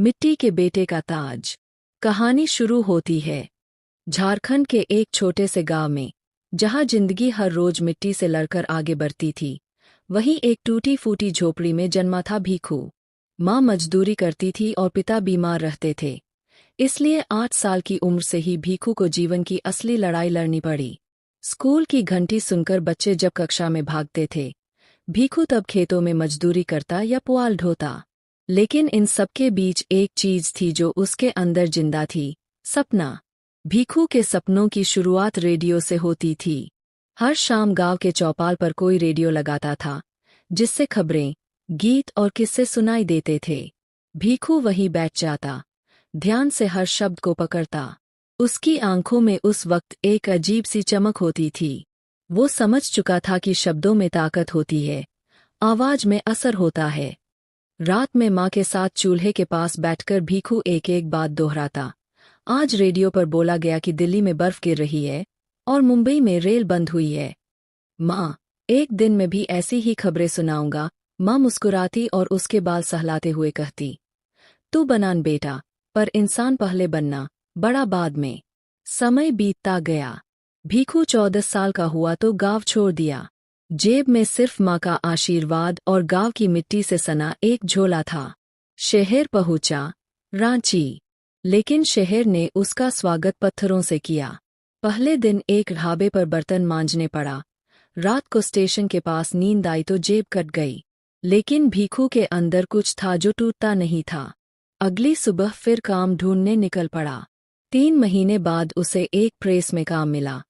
मिट्टी के बेटे का ताज। कहानी शुरू होती है झारखंड के एक छोटे से गांव में, जहां जिंदगी हर रोज मिट्टी से लड़कर आगे बढ़ती थी। वहीं एक टूटी फूटी झोपड़ी में जन्मा था भीखू। माँ मजदूरी करती थी और पिता बीमार रहते थे, इसलिए 8 साल की उम्र से ही भीखू को जीवन की असली लड़ाई लड़नी पड़ी। स्कूल की घंटी सुनकर बच्चे जब कक्षा में भागते थे, भीखू तब खेतों में मजदूरी करता या पुआल ढोता। लेकिन इन सबके बीच एक चीज थी जो उसके अंदर जिंदा थी, सपना। भीखू के सपनों की शुरुआत रेडियो से होती थी। हर शाम गांव के चौपाल पर कोई रेडियो लगाता था, जिससे खबरें, गीत और किस्से सुनाई देते थे। भीखू वहीं बैठ जाता, ध्यान से हर शब्द को पकड़ता। उसकी आंखों में उस वक्त एक अजीब सी चमक होती थी। वो समझ चुका था कि शब्दों में ताकत होती है, आवाज में असर होता है। रात में माँ के साथ चूल्हे के पास बैठकर भीखू एक एक बात दोहराता। आज रेडियो पर बोला गया कि दिल्ली में बर्फ गिर रही है और मुंबई में रेल बंद हुई है। माँ, एक दिन मैं भी ऐसी ही खबरें सुनाऊंगा। माँ मुस्कुराती और उसके बाल सहलाते हुए कहती, तू बनान बेटा, पर इंसान पहले बनना, बड़ा बाद में। समय बीतता गया। भीखू 14 साल का हुआ तो गांव छोड़ दिया। जेब में सिर्फ माँ का आशीर्वाद और गांव की मिट्टी से सना एक झोला था। शहर पहुंचा, रांची। लेकिन शहर ने उसका स्वागत पत्थरों से किया। पहले दिन एक ढाबे पर बर्तन मांजने पड़ा। रात को स्टेशन के पास नींद आई तो जेब कट गई। लेकिन भीखू के अंदर कुछ था जो टूटता नहीं था। अगली सुबह फिर काम ढूंढने निकल पड़ा। 3 महीने बाद उसे एक प्रेस में काम मिला,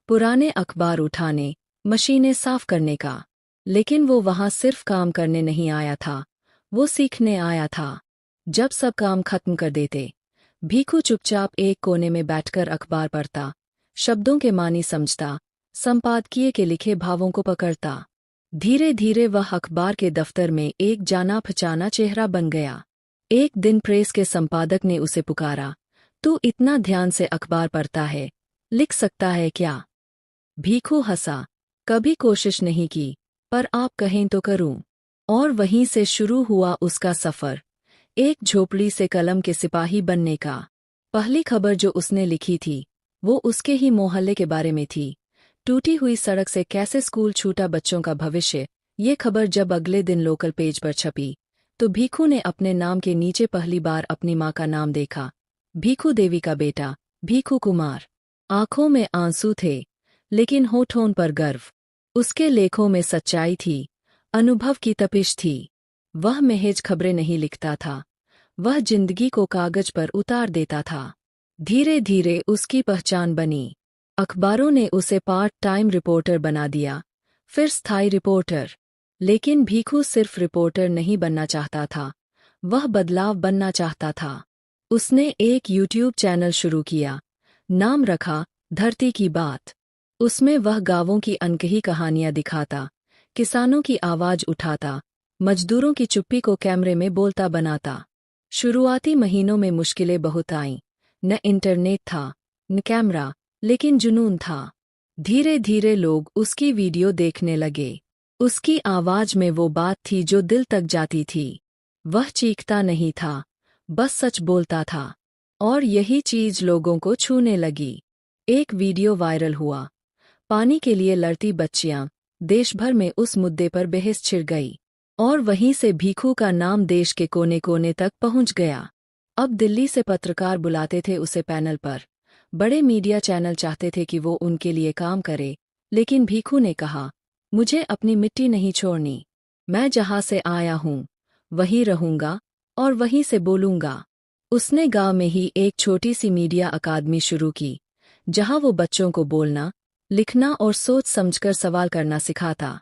पुराने अखबार उठाने, मशीनें साफ करने का। लेकिन वो वहां सिर्फ काम करने नहीं आया था, वो सीखने आया था। जब सब काम खत्म कर देते, भीखू चुपचाप एक कोने में बैठकर अखबार पढ़ता, शब्दों के मानी समझता, संपादकीय के लिखे भावों को पकड़ता। धीरे धीरे वह अखबार के दफ्तर में एक जाना पहचाना चेहरा बन गया। एक दिन प्रेस के संपादक ने उसे पुकारा, तू इतना ध्यान से अखबार पढ़ता है, लिख सकता है क्या? भीखू हंसा, कभी कोशिश नहीं की, पर आप कहें तो करूं। और वहीं से शुरू हुआ उसका सफर, एक झोपड़ी से कलम के सिपाही बनने का। पहली खबर जो उसने लिखी थी, वो उसके ही मोहल्ले के बारे में थी। टूटी हुई सड़क से कैसे स्कूल छूटा बच्चों का भविष्य। ये खबर जब अगले दिन लोकल पेज पर छपी, तो भीखू ने अपने नाम के नीचे पहली बार अपनी माँ का नाम देखा। भीखू देवी का बेटा, भीखू कुमार। आंखों में आंसू थे, लेकिन होठों पर गर्व। उसके लेखों में सच्चाई थी, अनुभव की तपिश थी। वह महज खबरें नहीं लिखता था, वह जिंदगी को कागज पर उतार देता था। धीरे धीरे उसकी पहचान बनी। अखबारों ने उसे पार्ट टाइम रिपोर्टर बना दिया, फिर स्थायी रिपोर्टर। लेकिन भीखू सिर्फ रिपोर्टर नहीं बनना चाहता था, वह बदलाव बनना चाहता था। उसने एक यूट्यूब चैनल शुरू किया, नाम रखा धरती की बात। उसमें वह गांवों की अनकही कहानियां दिखाता, किसानों की आवाज उठाता, मजदूरों की चुप्पी को कैमरे में बोलता बनाता। शुरुआती महीनों में मुश्किलें बहुत आईं। न इंटरनेट था, न कैमरा, लेकिन जुनून था। धीरे धीरे लोग उसकी वीडियो देखने लगे। उसकी आवाज में वो बात थी जो दिल तक जाती थी। वह चीखता नहीं था, बस सच बोलता था। और यही चीज लोगों को छूने लगी। एक वीडियो वायरल हुआ, पानी के लिए लड़ती बच्चियां। देश भर में उस मुद्दे पर बहस छिड़ गई, और वहीं से भीखू का नाम देश के कोने कोने तक पहुंच गया। अब दिल्ली से पत्रकार बुलाते थे उसे पैनल पर, बड़े मीडिया चैनल चाहते थे कि वो उनके लिए काम करे। लेकिन भीखू ने कहा, मुझे अपनी मिट्टी नहीं छोड़नी। मैं जहां से आया हूं, वहीं रहूंगा और वहीं से बोलूंगा। उसने गांव में ही एक छोटी सी मीडिया अकादमी शुरू की, जहां वो बच्चों को बोलना, लिखना और सोच समझकर सवाल करना सिखाता।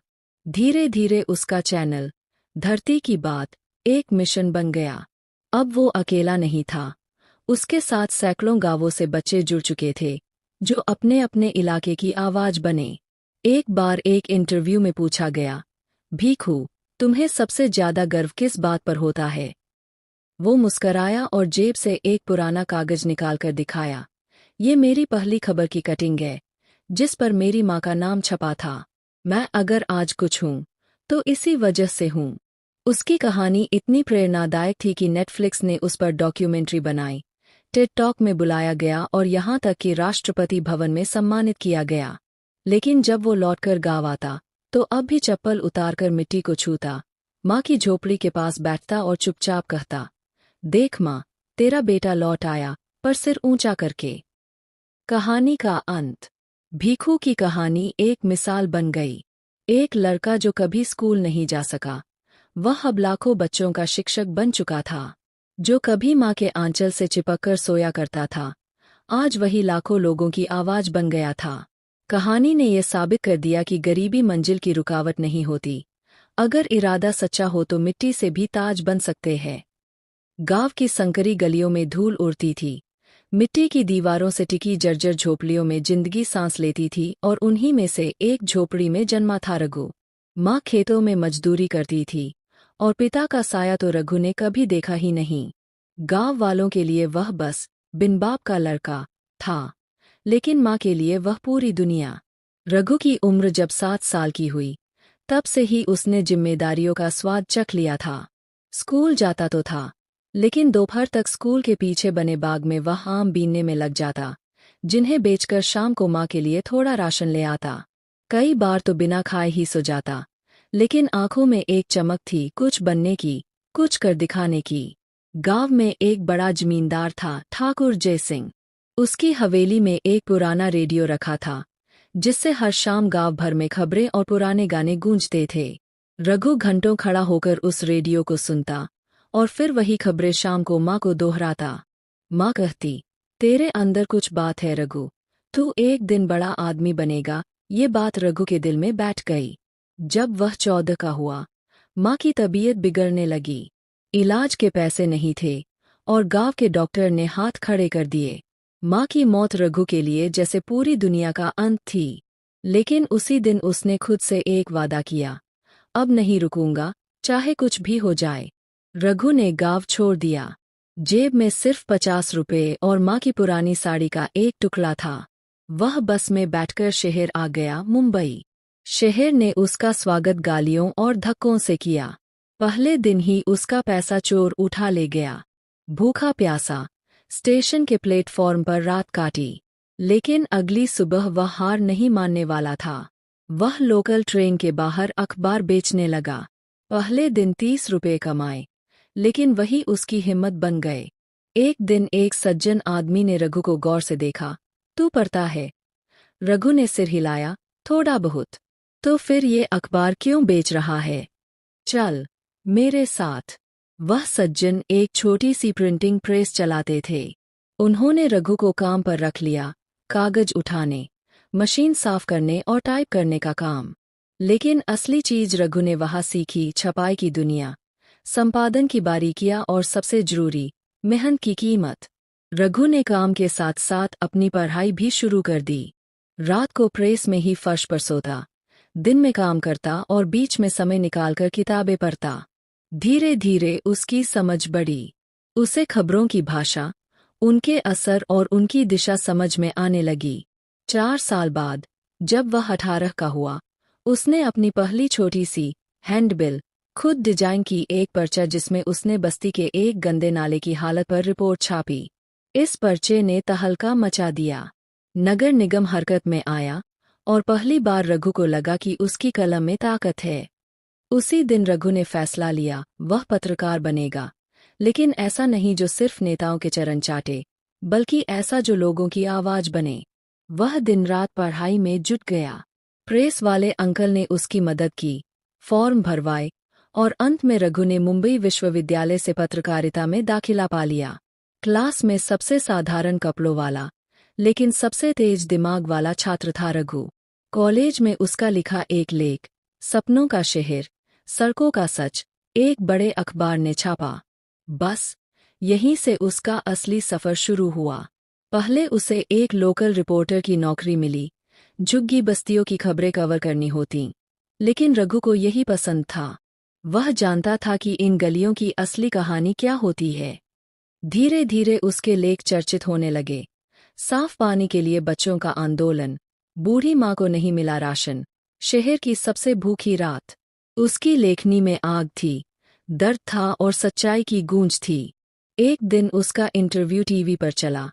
धीरे धीरे उसका चैनल धरती की बात एक मिशन बन गया। अब वो अकेला नहीं था, उसके साथ सैकड़ों गांवों से बच्चे जुड़ चुके थे, जो अपने अपने इलाके की आवाज बने। एक बार एक इंटरव्यू में पूछा गया, भीखू, तुम्हें सबसे ज्यादा गर्व किस बात पर होता है? वो मुस्कराया और जेब से एक पुराना कागज निकालकर दिखाया, ये मेरी पहली खबर की कटिंग है, जिस पर मेरी माँ का नाम छपा था। मैं अगर आज कुछ हूँ, तो इसी वजह से हूँ। उसकी कहानी इतनी प्रेरणादायक थी कि नेटफ्लिक्स ने उस पर डॉक्यूमेंट्री बनाई, टेड टॉक में बुलाया गया और यहाँ तक कि राष्ट्रपति भवन में सम्मानित किया गया। लेकिन जब वो लौटकर गाँव आता, तो अब भी चप्पल उतारकर मिट्टी को छूता, माँ की झोपड़ी के पास बैठता और चुपचाप कहता, देख माँ, तेरा बेटा लौट आया, पर सिर ऊंचा करके। कहानी का अंत। भीखू की कहानी एक मिसाल बन गई। एक लड़का जो कभी स्कूल नहीं जा सका, वह अब लाखों बच्चों का शिक्षक बन चुका था। जो कभी माँ के आंचल से चिपककर सोया करता था, आज वही लाखों लोगों की आवाज बन गया था। कहानी ने यह साबित कर दिया कि गरीबी मंजिल की रुकावट नहीं होती। अगर इरादा सच्चा हो तो मिट्टी से भी ताज बन सकते हैं। गांव की संकरी गलियों में धूल उड़ती थी। मिट्टी की दीवारों से टिकी जर्जर झोपड़ियों में जिंदगी सांस लेती थी और उन्हीं में से एक झोपड़ी में जन्मा था रघु। माँ खेतों में मजदूरी करती थी और पिता का साया तो रघु ने कभी देखा ही नहीं। गांव वालों के लिए वह बस बिन बाप का लड़का था, लेकिन माँ के लिए वह पूरी दुनिया। रघु की उम्र जब 7 साल की हुई, तब से ही उसने जिम्मेदारियों का स्वाद चख लिया था। स्कूल जाता तो था, लेकिन दोपहर तक स्कूल के पीछे बने बाग में वह आम बीनने में लग जाता, जिन्हें बेचकर शाम को माँ के लिए थोड़ा राशन ले आता। कई बार तो बिना खाए ही सो जाता, लेकिन आंखों में एक चमक थी, कुछ बनने की, कुछ कर दिखाने की। गांव में एक बड़ा जमींदार था, ठाकुर जय सिंह। उसकी हवेली में एक पुराना रेडियो रखा था, जिससे हर शाम गांव भर में खबरें और पुराने गाने गूंजते थे। रघु घंटों खड़ा होकर उस रेडियो को सुनता और फिर वही खबरें शाम को माँ को दोहराता। माँ कहती, तेरे अंदर कुछ बात है रघु, तू एक दिन बड़ा आदमी बनेगा। ये बात रघु के दिल में बैठ गई। जब वह 14 का हुआ, माँ की तबीयत बिगड़ने लगी। इलाज के पैसे नहीं थे और गांव के डॉक्टर ने हाथ खड़े कर दिए। माँ की मौत रघु के लिए जैसे पूरी दुनिया का अंत थी। लेकिन उसी दिन उसने खुद से एक वादा किया, अब नहीं रुकूंगा, चाहे कुछ भी हो जाए। रघु ने गांव छोड़ दिया। जेब में सिर्फ 50 रुपए और माँ की पुरानी साड़ी का एक टुकड़ा था। वह बस में बैठकर शहर आ गया, मुंबई। शहर ने उसका स्वागत गालियों और धक्कों से किया। पहले दिन ही उसका पैसा चोर उठा ले गया। भूखा प्यासा स्टेशन के प्लेटफॉर्म पर रात काटी, लेकिन अगली सुबह वह हार नहीं मानने वाला था। वह लोकल ट्रेन के बाहर अखबार बेचने लगा। पहले दिन 30 रुपए कमाए, लेकिन वही उसकी हिम्मत बन गए। एक दिन एक सज्जन आदमी ने रघु को गौर से देखा। तू पढ़ता है? रघु ने सिर हिलाया, थोड़ा बहुत। तो फिर ये अखबार क्यों बेच रहा है? चल मेरे साथ। वह सज्जन एक छोटी सी प्रिंटिंग प्रेस चलाते थे। उन्होंने रघु को काम पर रख लिया, कागज उठाने, मशीन साफ करने और टाइप करने का काम। लेकिन असली चीज रघु ने वहाँ सीखी, छपाई की दुनिया, संपादन की बारीकियां और सबसे जरूरी, मेहनत की कीमत। रघु ने काम के साथ साथ अपनी पढ़ाई भी शुरू कर दी। रात को प्रेस में ही फर्श पर सोता, दिन में काम करता और बीच में समय निकालकर किताबें पढ़ता। धीरे धीरे उसकी समझ बढ़ी। उसे खबरों की भाषा, उनके असर और उनकी दिशा समझ में आने लगी। 4 साल बाद, जब वह 18 का हुआ, उसने अपनी पहली छोटी सी हैंडबिल खुद डिजाइन की, एक पर्चा जिसमें उसने बस्ती के एक गंदे नाले की हालत पर रिपोर्ट छापी। इस पर्चे ने तहलका मचा दिया। नगर निगम हरकत में आया और पहली बार रघु को लगा कि उसकी कलम में ताकत है। उसी दिन रघु ने फैसला लिया, वह पत्रकार बनेगा, लेकिन ऐसा नहीं जो सिर्फ नेताओं के चरण चाटे, बल्कि ऐसा जो लोगों की आवाज बने। वह दिन रात पढ़ाई में जुट गया। प्रेस वाले अंकल ने उसकी मदद की, फॉर्म भरवाए और अंत में रघु ने मुंबई विश्वविद्यालय से पत्रकारिता में दाखिला पा लिया। क्लास में सबसे साधारण कपड़ों वाला, लेकिन सबसे तेज दिमाग वाला छात्र था रघु। कॉलेज में उसका लिखा एक लेख, सपनों का शहर, सड़कों का सच, एक बड़े अखबार ने छापा। बस यहीं से उसका असली सफर शुरू हुआ। पहले उसे एक लोकल रिपोर्टर की नौकरी मिली, झुग्गी बस्तियों की खबरें कवर करनी होती, लेकिन रघु को यही पसंद था। वह जानता था कि इन गलियों की असली कहानी क्या होती है। धीरे धीरे उसके लेख चर्चित होने लगे। साफ पानी के लिए बच्चों का आंदोलन, बूढ़ी माँ को नहीं मिला राशन, शहर की सबसे भूखी रात। उसकी लेखनी में आग थी, दर्द था और सच्चाई की गूंज थी। एक दिन उसका इंटरव्यू टीवी पर चला।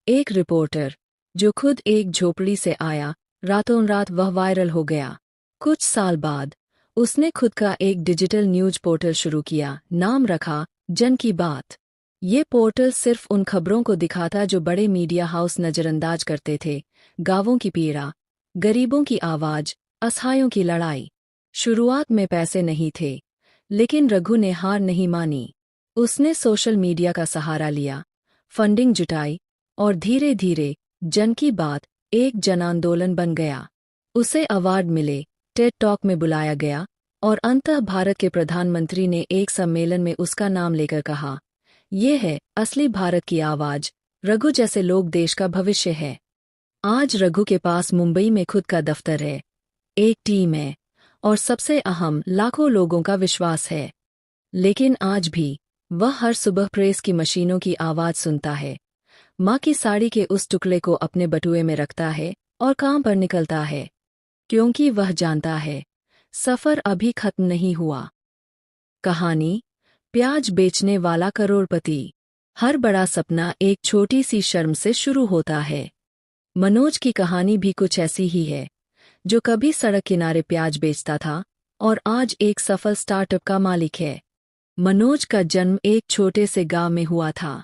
एक रिपोर्टर, जो खुद एक झोपड़ी से आया, रातों रात वह वायरल हो गया। कुछ साल बाद उसने खुद का एक डिजिटल न्यूज पोर्टल शुरू किया, नाम रखा जन की बात। ये पोर्टल सिर्फ उन खबरों को दिखाता जो बड़े मीडिया हाउस नज़रअंदाज करते थे। गांवों की पीड़ा, गरीबों की आवाज़, असहायों की लड़ाई। शुरुआत में पैसे नहीं थे, लेकिन रघु ने हार नहीं मानी। उसने सोशल मीडिया का सहारा लिया, फंडिंग जुटाई और धीरे धीरे जन की बात एक जन आंदोलन बन गया। उसे अवार्ड मिले, टेड टॉक में बुलाया गया और अंततः भारत के प्रधानमंत्री ने एक सम्मेलन में उसका नाम लेकर कहा, ये है असली भारत की आवाज। रघु जैसे लोग देश का भविष्य है। आज रघु के पास मुंबई में खुद का दफ्तर है, एक टीम है और सबसे अहम, लाखों लोगों का विश्वास है। लेकिन आज भी वह हर सुबह प्रेस की मशीनों की आवाज सुनता है, माँ की साड़ी के उस टुकड़े को अपने बटुए में रखता है और काम पर निकलता है, क्योंकि वह जानता है सफर अभी खत्म नहीं हुआ। कहानी, प्याज बेचने वाला करोड़पति। हर बड़ा सपना एक छोटी सी शर्म से शुरू होता है। मनोज की कहानी भी कुछ ऐसी ही है, जो कभी सड़क किनारे प्याज बेचता था और आज एक सफल स्टार्टअप का मालिक है। मनोज का जन्म एक छोटे से गांव में हुआ था।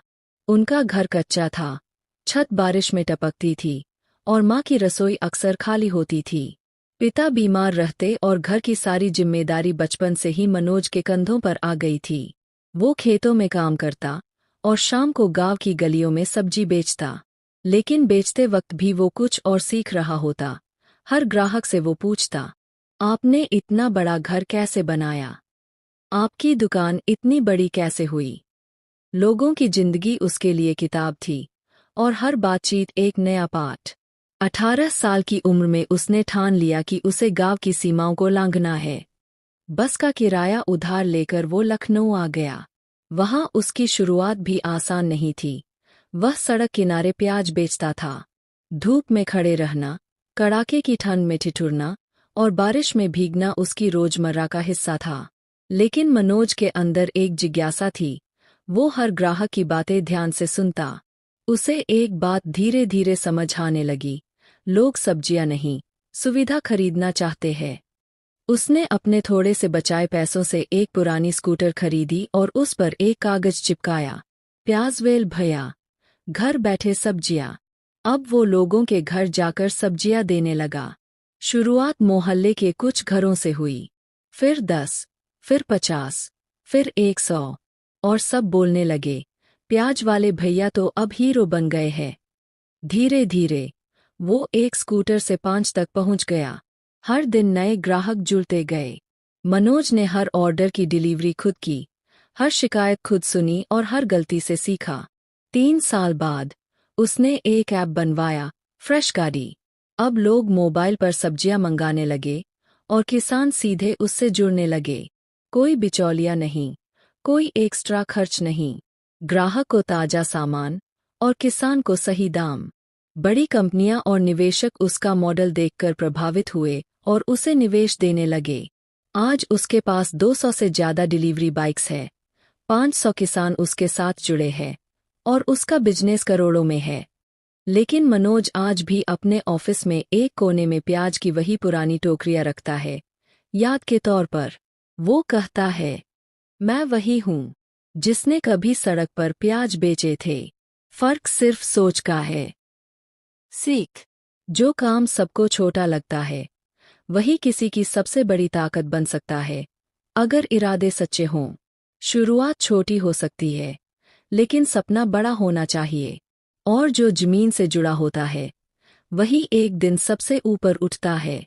उनका घर कच्चा था, छत बारिश में टपकती थी और माँ की रसोई अक्सर खाली होती थी। पिता बीमार रहते और घर की सारी जिम्मेदारी बचपन से ही मनोज के कंधों पर आ गई थी। वो खेतों में काम करता और शाम को गांव की गलियों में सब्जी बेचता। लेकिन बेचते वक्त भी वो कुछ और सीख रहा होता। हर ग्राहक से वो पूछता, आपने इतना बड़ा घर कैसे बनाया? आपकी दुकान इतनी बड़ी कैसे हुई? लोगों की जिंदगी उसके लिए किताब थी और हर बातचीत एक नया पाठ। 18 साल की उम्र में उसने ठान लिया कि उसे गांव की सीमाओं को लांघना है। बस का किराया उधार लेकर वो लखनऊ आ गया। वहां उसकी शुरुआत भी आसान नहीं थी। वह सड़क किनारे प्याज बेचता था। धूप में खड़े रहना, कड़ाके की ठंड में ठिठुरना और बारिश में भीगना उसकी रोजमर्रा का हिस्सा था। लेकिन मनोज के अंदर एक जिज्ञासा थी। वो हर ग्राहक की बातें ध्यान से सुनता। उसे एक बात धीरे धीरे समझ आने लगी, लोग सब्जियां नहीं, सुविधा खरीदना चाहते हैं। उसने अपने थोड़े से बचाए पैसों से एक पुरानी स्कूटर खरीदी और उस पर एक कागज चिपकाया, प्याजवेल भैया, घर बैठे सब्जियां। अब वो लोगों के घर जाकर सब्जियां देने लगा। शुरुआत मोहल्ले के कुछ घरों से हुई, फिर 10, फिर 50, फिर 100 और सब बोलने लगे, प्याज वाले भैया तो अब हीरो बन गए हैं। धीरे धीरे वो एक स्कूटर से 5 तक पहुंच गया। हर दिन नए ग्राहक जुड़ते गए। मनोज ने हर ऑर्डर की डिलीवरी खुद की, हर शिकायत खुद सुनी और हर गलती से सीखा। 3 साल बाद उसने एक ऐप बनवाया, फ्रेश गाड़ी। अब लोग मोबाइल पर सब्जियां मंगाने लगे और किसान सीधे उससे जुड़ने लगे। कोई बिचौलिया नहीं, कोई एक्स्ट्रा खर्च नहीं। ग्राहक को ताजा सामान और किसान को सही दाम। बड़ी कंपनियां और निवेशक उसका मॉडल देखकर प्रभावित हुए और उसे निवेश देने लगे। आज उसके पास 200 से ज्यादा डिलीवरी बाइक्स है, 500 किसान उसके साथ जुड़े हैं और उसका बिजनेस करोड़ों में है। लेकिन मनोज आज भी अपने ऑफिस में एक कोने में प्याज की वही पुरानी टोकरियां रखता है, याद के तौर पर। वो कहता है, मैं वही हूँ जिसने कभी सड़क पर प्याज बेचे थे। फर्क सिर्फ सोच का है। सीख, जो काम सबको छोटा लगता है, वही किसी की सबसे बड़ी ताकत बन सकता है, अगर इरादे सच्चे हों। शुरुआत छोटी हो सकती है, लेकिन सपना बड़ा होना चाहिए। और जो जमीन से जुड़ा होता है, वही एक दिन सबसे ऊपर उठता है।